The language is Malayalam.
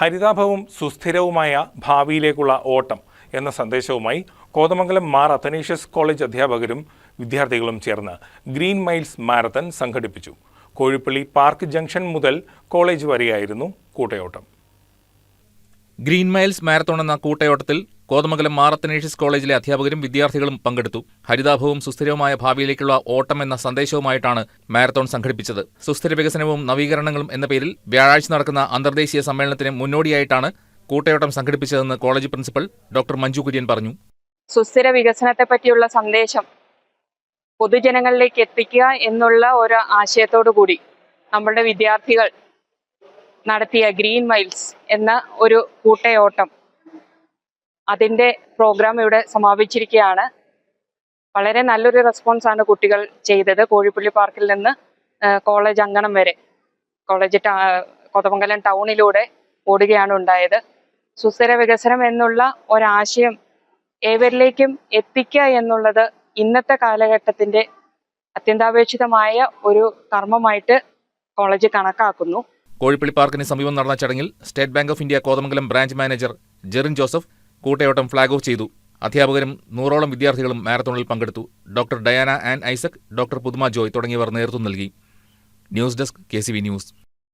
ഹരിതാഭവും സുസ്ഥിരവുമായ ഭാവിയിലേക്കുള്ള ഓട്ടം എന്ന സന്ദേശവുമായി കോതമംഗലം മാർ അത്തനേഷ്യസ് കോളേജ് അധ്യാപകരും വിദ്യാർത്ഥികളും ചേർന്ന് ഗ്രീൻ മൈൽസ് മാരത്തൺ സംഘടിപ്പിച്ചു. കോഴിപ്പള്ളി പാർക്ക് ജംഗ്ഷൻ മുതൽ കോളേജ് വരെയായിരുന്നു കൂട്ടയോട്ടം. ഗ്രീൻ മൈൽസ് മാരത്തോൺ എന്ന കൂട്ടയോട്ടത്തിൽ കോതമംഗലം മാർ അത്തനേഷ്യസ് കോളേജിലെ അധ്യാപകരും വിദ്യാർത്ഥികളും പങ്കെടുത്തു. ഹരിതാഭവും സുസ്ഥിരവുമായ ഭാവിയിലേക്കുള്ള ഓട്ടം എന്ന സന്ദേശവുമായിട്ടാണ് മാരത്തോൺ സംഘടിപ്പിച്ചത്. സുസ്ഥിര വികസനവും നവീകരണങ്ങളും എന്ന പേരിൽ വ്യാഴാഴ്ച നടക്കുന്ന അന്തർദേശീയ സമ്മേളനത്തിന് മുന്നോടിയായിട്ടാണ് കൂട്ടയോട്ടം സംഘടിപ്പിച്ചതെന്ന് college principal doctor Manju Kurian പറഞ്ഞു. സുസ്ഥിര വികസനത്തെ പറ്റിയുള്ള സന്ദേശം പൊതുജനങ്ങളിലേക്ക് എത്തിക്കുക എന്നുള്ള ഒരു ആശയത്തോടു കൂടി നമ്മളുടെ വിദ്യാർത്ഥികൾ നടത്തിയ ഗ്രീൻ മൈൽസ് എന്ന ഒരു കൂട്ടയോട്ടം അതിൻ്റെ പ്രോഗ്രാം ഇവിടെ സമാപിച്ചിരിക്കുകയാണ്. വളരെ നല്ലൊരു റെസ്പോൺസാണ് കുട്ടികൾ ചെയ്തത്. കോഴിപ്പള്ളി പാർക്കിൽ നിന്ന് കോളേജ് അങ്കണം വരെ കോളേജ് കോതമംഗലം ടൗണിലൂടെ ഓടുകയാണ് ഉണ്ടായത്. സുസ്ഥിര വികസനം എന്നുള്ള ഒരാശയം ഏവരിലേക്കും എത്തിക്കുക എന്നുള്ളത് ഇന്നത്തെ കാലഘട്ടത്തിൻ്റെ അത്യന്താപേക്ഷിതമായ ഒരു കർമ്മമായിട്ട് കോളേജ് കണക്കാക്കുന്നു. കോഴിപ്പള്ളി പാർക്കിന് സമീപം നടന്ന ചടങ്ങിൽ state bank of India Kothamangalam branch manager Jerin Joseph കൂട്ടയോട്ടം ഫ്ളാഗ് ഓഫ് ചെയ്തു. അധ്യാപകരും 100ഓളം വിദ്യാർത്ഥികളും മാരത്തോണിൽ പങ്കെടുത്തു. ഡോക്ടർ ഡയാന ആൻ ഐസക്, ഡോക്ടർ പുതുമ ജോയ് തുടങ്ങിയവർ നേതൃത്വം നൽകി. News desk KCV news.